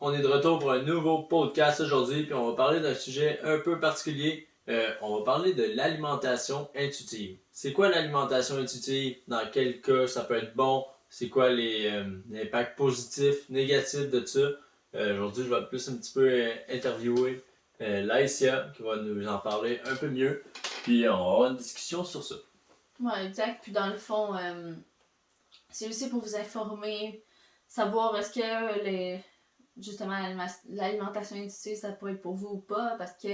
on est de retour pour un nouveau podcast aujourd'hui, puis on va parler d'un sujet un peu particulier. On va parler de l'alimentation intuitive. C'est quoi l'alimentation intuitive? Dans quel cas ça peut être bon? C'est quoi les impacts positifs, négatifs de ça? Aujourd'hui, je vais plus un petit peu interviewer Laïcia qui va nous en parler un peu mieux. Puis on va avoir une discussion sur ça. Ouais, exact. Puis dans le fond, c'est aussi pour vous informer, savoir est-ce que justement l'alimentation intuitive, ça pourrait être pour vous ou pas, parce que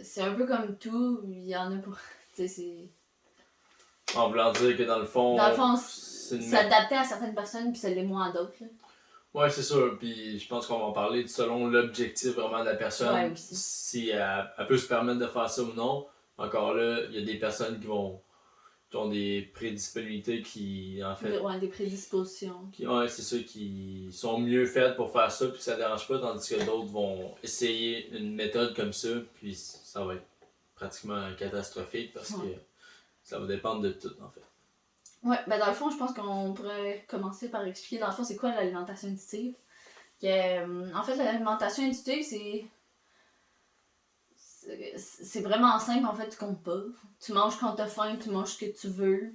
c'est un peu comme tout, il y en a pour. C'est... En voulant dire que dans le fond, c'est adapté à certaines personnes, puis ça l'est moins à d'autres. Là. Ouais, c'est sûr. Puis je pense qu'on va en parler selon l'objectif vraiment de la personne. Ouais, aussi. Si elle peut se permettre de faire ça ou non. Encore là, il y a des personnes qui ont des prédisponibilités qui, en fait. Ouais, des prédispositions. Ouais, c'est ça, qui sont mieux faites pour faire ça, puis ça dérange pas, tandis que d'autres vont essayer une méthode comme ça, puis ça va être pratiquement catastrophique parce que ça va dépendre de tout, en fait. Ouais, ben dans le fond, je pense qu'on pourrait commencer par expliquer, dans le fond, c'est quoi l'alimentation intuitive. En fait, l'alimentation intuitive, c'est vraiment simple, en fait, tu comptes pas. Tu manges quand t'as faim, tu manges ce que tu veux.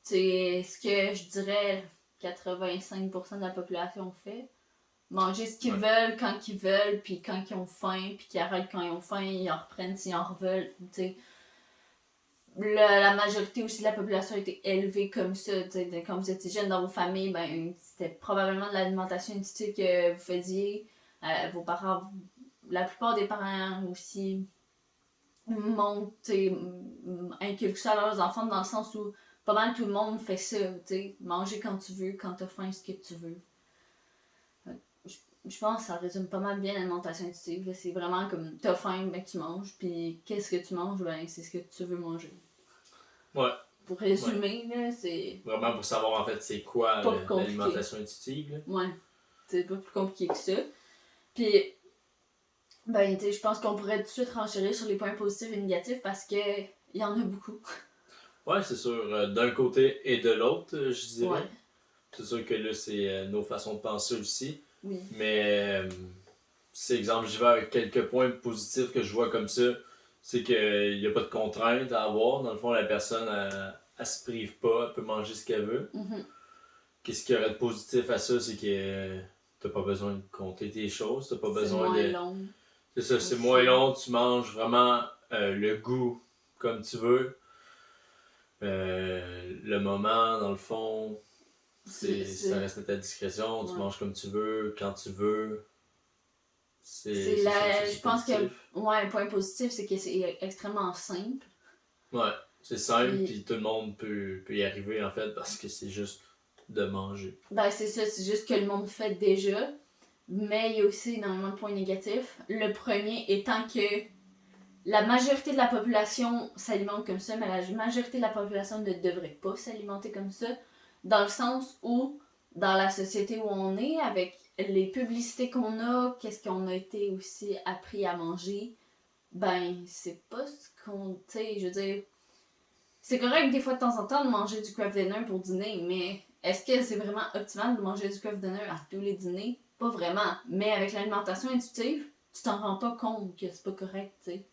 C'est ce que je dirais 85% de la population fait. Manger ce qu'ils veulent, quand ils veulent, puis quand ils ont faim, puis qu'ils arrêtent quand ils ont faim, ils en reprennent s'ils en veulent. La majorité aussi de la population a été élevée comme ça. Quand vous étiez jeune dans vos familles, ben, c'était probablement de l'alimentation intuitive que vous faisiez. Vos parents, la plupart des parents aussi inculquent ça à leurs enfants dans le sens où pas mal tout le monde fait ça. Manger quand tu veux, quand t'as faim, ce que tu veux. Je pense que ça résume pas mal bien l'alimentation intuitive. C'est vraiment comme t'as faim, ben tu manges. Puis qu'est-ce que tu manges, ben c'est ce que tu veux manger. Ouais. Pour résumer, là, c'est. Vraiment pour savoir en fait c'est quoi l'alimentation intuitive. Là. Ouais. C'est pas plus compliqué que ça. Puis, ben, je pense qu'on pourrait tout de suite renchérir sur les points positifs et négatifs parce que il y en a beaucoup. Ouais, c'est sûr. D'un côté et de l'autre, je dirais. Ouais. C'est sûr que là, c'est nos façons de penser aussi. Oui. Mais, c'est exemple, j'y vais avec quelques points positifs que je vois comme ça. C'est qu'il n'y a pas de contrainte à avoir. Dans le fond, la personne, elle se prive pas, elle peut manger ce qu'elle veut. Mm-hmm. Qu'est-ce qu'il y aurait de positif à ça, c'est que t'as pas besoin de compter tes choses, t'as pas besoin de... C'est moins long. C'est ça, c'est moins long, tu manges vraiment le goût comme tu veux. Le moment, dans le fond, ça reste à ta discrétion, tu manges comme tu veux, quand tu veux. Je pense que un point positif, c'est que c'est extrêmement simple. Ouais, c'est simple, puis tout le monde peut y arriver en fait, parce que c'est juste de manger. Ben c'est ça, c'est juste que le monde fait déjà. Mais il y a aussi énormément de points négatifs. Le premier étant que la majorité de la population s'alimente comme ça, mais la majorité de la population ne devrait pas s'alimenter comme ça. Dans le sens où, dans la société où on est, avec les publicités qu'on a, qu'est-ce qu'on a été aussi appris à manger, ben c'est pas ce qu'on... Tu sais, je veux dire... C'est correct des fois de temps en temps de manger du craft dinner pour dîner, mais est-ce que c'est vraiment optimal de manger du craft dinner à tous les dîners? Pas vraiment. Mais avec l'alimentation intuitive, tu t'en rends pas compte que c'est pas correct, tu sais.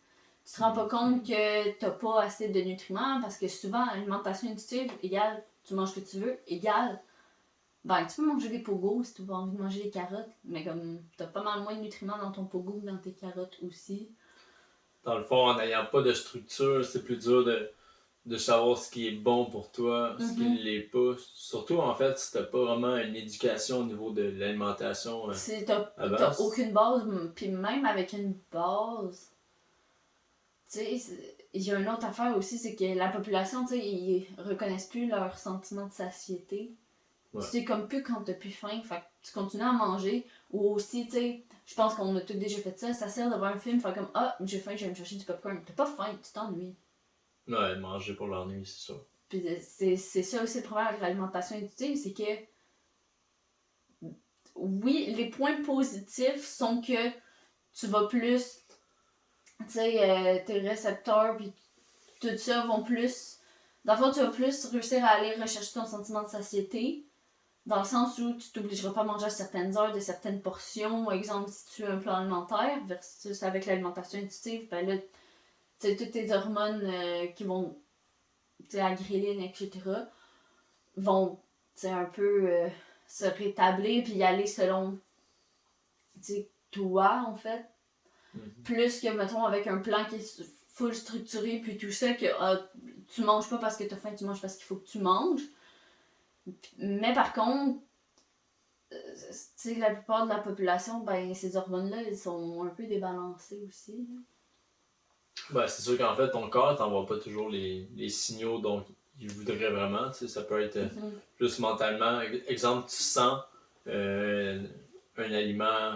Tu te rends pas compte que t'as pas assez de nutriments parce que souvent, l'alimentation intuitive égale tu manges ce que tu veux, égale ben tu peux manger des pogos si tu as envie de manger des carottes, mais comme t'as pas mal moins de nutriments dans ton pogo que dans tes carottes aussi. Dans le fond, en n'ayant pas de structure, c'est plus dur de savoir ce qui est bon pour toi, ce qui ne l'est pas. Surtout, en fait, si t'as pas vraiment une éducation au niveau de l'alimentation. T'as aucune base, puis même avec une base, tu sais, il y a une autre affaire aussi, c'est que la population, tu sais, ils reconnaissent plus leur sentiment de satiété. Ouais. Tu sais, comme plus quand t'as plus faim, fait que tu continues à manger. Ou aussi, tu sais, je pense qu'on a tous déjà fait ça, ça sert de voir un film, faire comme ah, j'ai faim, je vais me chercher du popcorn. T'as pas faim, tu t'ennuies. Ouais, manger pour l'ennui, c'est ça. Puis c'est ça aussi le problème avec l'alimentation intuitive, c'est que oui, les points positifs sont que tu vas plus, tu sais, tes récepteurs puis tout ça vont plus, dans le fond tu vas plus réussir à aller rechercher ton sentiment de satiété, Dans le sens où tu t'obligeras pas à manger à certaines heures de certaines portions. Exemple, si tu as un plan alimentaire versus avec l'alimentation intuitive, ben là, tu sais, toutes tes hormones qui vont, tu sais, la ghrelin, etc., vont, tu sais, un peu se rétablir puis y aller selon, tu sais, toi, en fait. Plus que, mettons, avec un plan qui est full structuré puis tout ça, que tu manges pas parce que t'as faim, tu manges parce qu'il faut que tu manges. Mais par contre, tu sais, la plupart de la population, ben, ces hormones-là, elles sont un peu débalancées aussi. Ben, c'est sûr qu'en fait, ton corps t'envoie pas toujours les signaux dont il voudrait vraiment. Tu sais, ça peut être juste mentalement. Exemple, tu sens euh, un aliment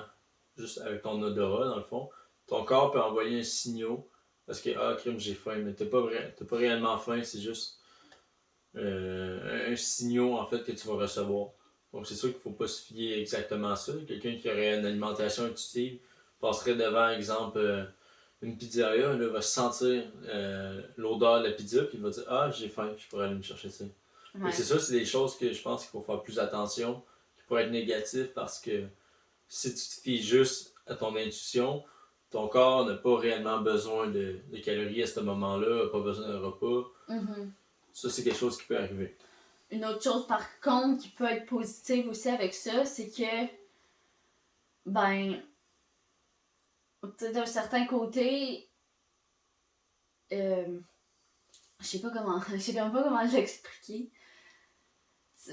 juste avec ton odorat, dans le fond. Ton corps peut envoyer un signal parce que, ah, crime, j'ai faim, mais t'as pas réellement faim, c'est juste un signal en fait que tu vas recevoir. Donc c'est sûr qu'il ne faut pas se fier exactement à ça. Quelqu'un qui aurait une alimentation intuitive passerait devant, exemple, une pizzeria, là, va sentir l'odeur de la pizza, puis il va dire ah, j'ai faim, je pourrais aller me chercher ça. Ouais. C'est ça, c'est des choses que je pense qu'il faut faire plus attention, qui pourraient être négatives parce que si tu te fies juste à ton intuition, ton corps n'a pas réellement besoin de calories à ce moment-là, n'a pas besoin d'un repas. Ça, c'est quelque chose qui peut arriver. Une autre chose, par contre, qui peut être positive aussi avec ça, c'est que, ben, d'un certain côté, je sais pas comment, je sais même pas comment l'expliquer. Tu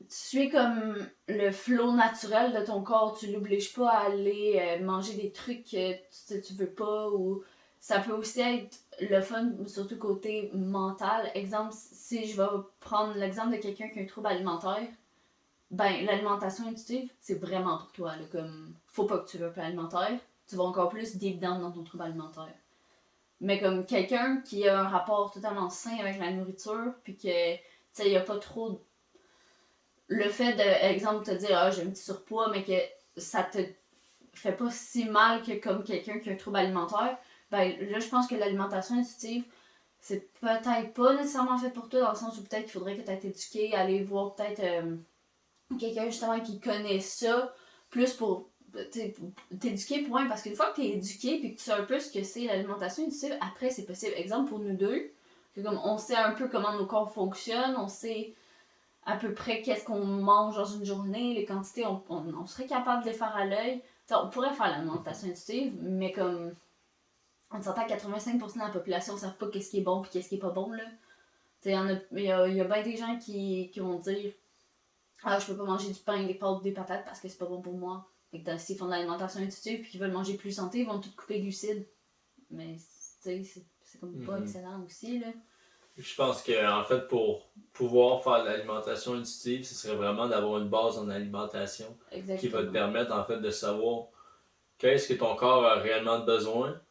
suis comme le flow naturel de ton corps, tu l'obliges pas à aller manger des trucs que tu veux pas, ou ça peut aussi être le fun, surtout côté mental. Exemple, si je vais prendre l'exemple de quelqu'un qui a un trouble alimentaire, ben l'alimentation intuitive, c'est vraiment pour toi. Là, comme, faut pas que tu veux pas alimentaire, tu vas encore plus deep down dans ton trouble alimentaire. Mais comme quelqu'un qui a un rapport totalement sain avec la nourriture, puis que, tu sais, il y a pas trop le fait de, exemple, te dire ah, j'ai un petit surpoids, mais que ça te fait pas si mal que comme quelqu'un qui a un trouble alimentaire, ben là, je pense que l'alimentation intuitive, c'est peut-être pas nécessairement fait pour toi, dans le sens où peut-être qu'il faudrait que tu aies éduqué, aller voir peut-être quelqu'un justement qui connaît ça, plus pour t'éduquer, point, parce qu'une fois que tu es éduqué puis que tu sais un peu ce que c'est l'alimentation intuitive, après c'est possible. Exemple pour nous deux, que comme on sait un peu comment nos corps fonctionnent, on sait à peu près qu'est-ce qu'on mange dans une journée, les quantités, on serait capable de les faire à l'œil. On pourrait faire l'alimentation intuitive, mais comme on s'entend 85% de la population ne savent pas qu'est-ce qui est bon et qu'est-ce qui est pas bon. Là. Il y a bien des gens qui vont dire ah, je peux pas manger du pain, des pâtes, des patates parce que c'est pas bon pour moi. S'ils font de l'alimentation intuitive et qu'ils veulent manger plus santé, ils vont tout couper glucides. Mais c'est comme pas excellent aussi. Là. Je pense que en fait, pour pouvoir faire de l'alimentation intuitive, ce serait vraiment d'avoir une base en alimentation. Exactement. Qui va te permettre en fait de savoir qu'est-ce que ton corps a réellement besoin,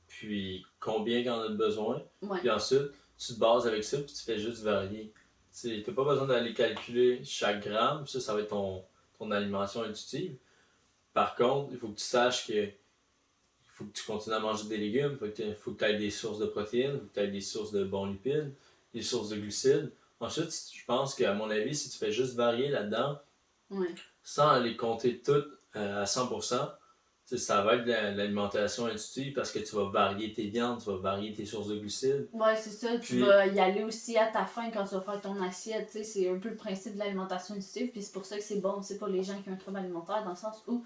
puis combien il en a besoin, puis ensuite tu te bases avec ça, puis tu fais juste varier. Tu n'as pas besoin d'aller calculer chaque gramme, ça va être ton alimentation intuitive. Par contre, il faut que tu saches que faut que tu continues à manger des légumes, il faut que tu aies des sources de protéines, il faut que tu aies des sources de bons lipides, des sources de glucides. Ensuite, je pense qu'à mon avis, si tu fais juste varier là-dedans, sans les compter toutes à 100%, ça va être de l'alimentation intuitive parce que tu vas varier tes viandes, tu vas varier tes sources de glucides. Ouais, c'est ça. Puis, tu vas y aller aussi à ta faim quand tu vas faire ton assiette. C'est un peu le principe de l'alimentation intuitive. Puis c'est pour ça que c'est bon aussi pour les gens qui ont un trouble alimentaire, dans le sens où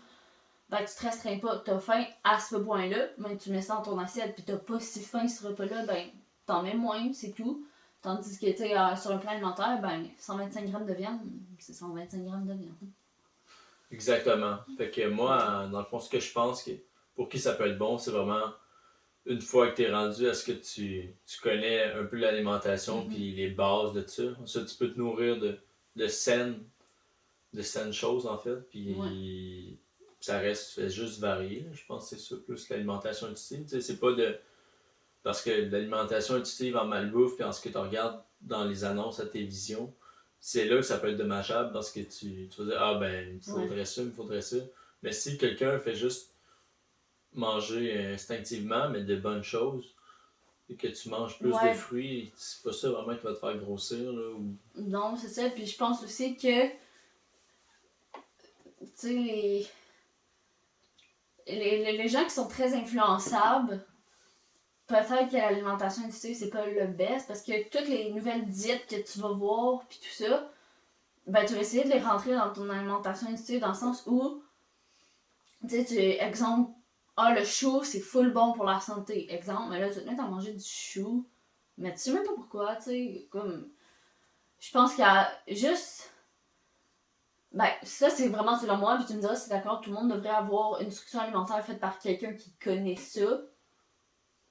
ben, tu te restreins pas, t'as faim à ce point-là, ben, tu mets ça dans ton assiette, puis t'as pas si faim ce repas-là, ben, t'en mets moins, c'est tout. Tandis que, tu sais, sur un plan alimentaire, ben, 125 grammes de viande, c'est 125 grammes de viande. Exactement. Fait que moi, dans le fond, ce que je pense que pour qui ça peut être bon, c'est vraiment une fois que t'es rendu à ce que tu connais un peu l'alimentation puis les bases de ça. Ensuite, tu peux te nourrir de saines choses, en fait, puis ça reste juste varié. Je pense que c'est ça, plus l'alimentation intuitive. C'est pas de... Parce que l'alimentation intuitive en malbouffe, puis en ce que tu regardes dans les annonces à la télévision, c'est là que ça peut être dommageable parce que tu vas dire, ah ben, il me faudrait ça, il me faudrait ça. Mais si quelqu'un fait juste manger instinctivement, mais de bonnes choses, et que tu manges plus de fruits, c'est pas ça vraiment qui va te faire grossir. Là, ou... Non, c'est ça. Puis je pense aussi que, tu sais, les gens qui sont très influençables, peut-être que l'alimentation intuitive, c'est pas le best, parce que toutes les nouvelles diètes que tu vas voir, puis tout ça, ben tu vas essayer de les rentrer dans ton alimentation intuitive dans le sens où, tu sais, exemple, le chou, c'est full bon pour la santé. Exemple, mais là, tu vas te mettre à manger du chou, mais tu sais même pas pourquoi, tu sais, comme... Je pense qu'il y a juste... Ben, ça, c'est vraiment selon moi, puis tu me diras si d'accord, tout le monde devrait avoir une structure alimentaire faite par quelqu'un qui connaît ça.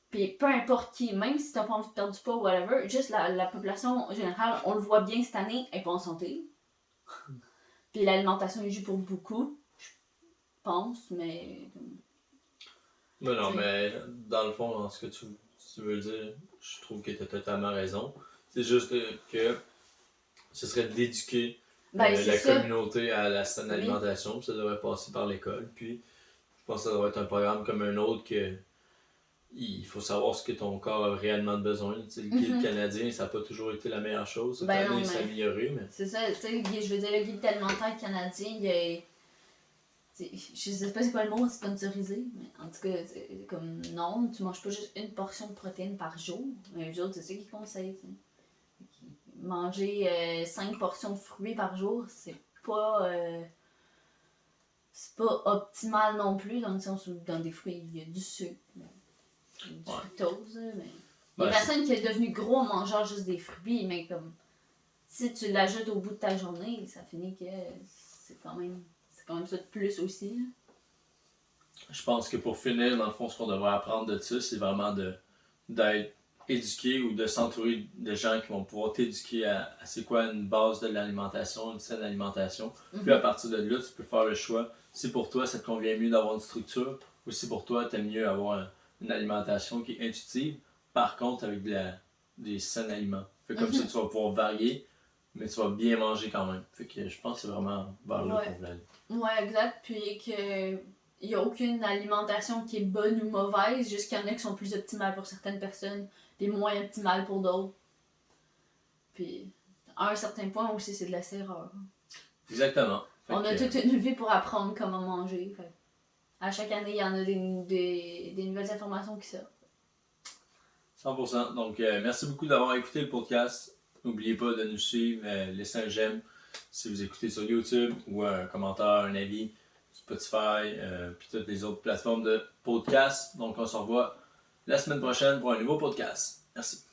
Puis peu importe qui, même si t'as pas envie de perdre du poids ou whatever, juste la population générale, on le voit bien cette année, elle est pas en santé. Puis l'alimentation y joue pour beaucoup, je pense, mais... Mais non, mais dans le fond, dans ce que tu veux dire, je trouve que tu as totalement raison. C'est juste que ce serait d'éduquer la communauté à la saine alimentation, puis ça devrait passer par l'école. Puis je pense que ça devrait être un programme comme un autre que il faut savoir ce que ton corps a réellement besoin. Tu sais, le guide canadien, ça n'a pas toujours été la meilleure chose. Cette année, il s'est amélioré, mais... C'est ça, tu sais, je veux dire, le guide alimentaire canadien, il est... Je sais pas c'est quoi le mot, sponsorisé, mais en tout cas, c'est comme non, tu manges pas juste une portion de protéines par jour. Mais eux autres, c'est ça qu'ils conseillent. Manger 5 portions de fruits par jour, c'est pas optimal non plus, dans le sens où dans des fruits, il y a du sucre, du fructose, mais... Il y a personne qui est devenu gros en mangeant juste des fruits, mais comme si tu l'ajoutes au bout de ta journée, ça finit que c'est quand même ça de plus aussi. Là. Je pense que pour finir, dans le fond, ce qu'on devrait apprendre de ça, c'est vraiment d'être éduqué ou de s'entourer de gens qui vont pouvoir t'éduquer à c'est quoi une base de l'alimentation, une saine alimentation. Puis à partir de là, tu peux faire le choix. Si pour toi, ça te convient mieux d'avoir une structure, ou si pour toi, t'aimes mieux avoir une alimentation qui est intuitive, par contre avec des sains aliments. Fait comme ça, tu vas pouvoir varier, mais tu vas bien manger quand même. Fait que je pense que c'est vraiment vers là qu'on veut aller. Ouais, exact. Puis que il n'y a aucune alimentation qui est bonne ou mauvaise, juste qu'il y en a qui sont plus optimales pour certaines personnes, des moins optimales pour d'autres. Puis à un certain point aussi, c'est de la erreur. Exactement. On a toute une vie pour apprendre comment manger. Fait. À chaque année, il y en a des nouvelles informations qui sortent. 100%. Donc, merci beaucoup d'avoir écouté le podcast. N'oubliez pas de nous suivre, laissez un j'aime si vous écoutez sur YouTube ou un commentaire, un avis, Spotify, puis toutes les autres plateformes de podcast. Donc, on se revoit la semaine prochaine pour un nouveau podcast. Merci.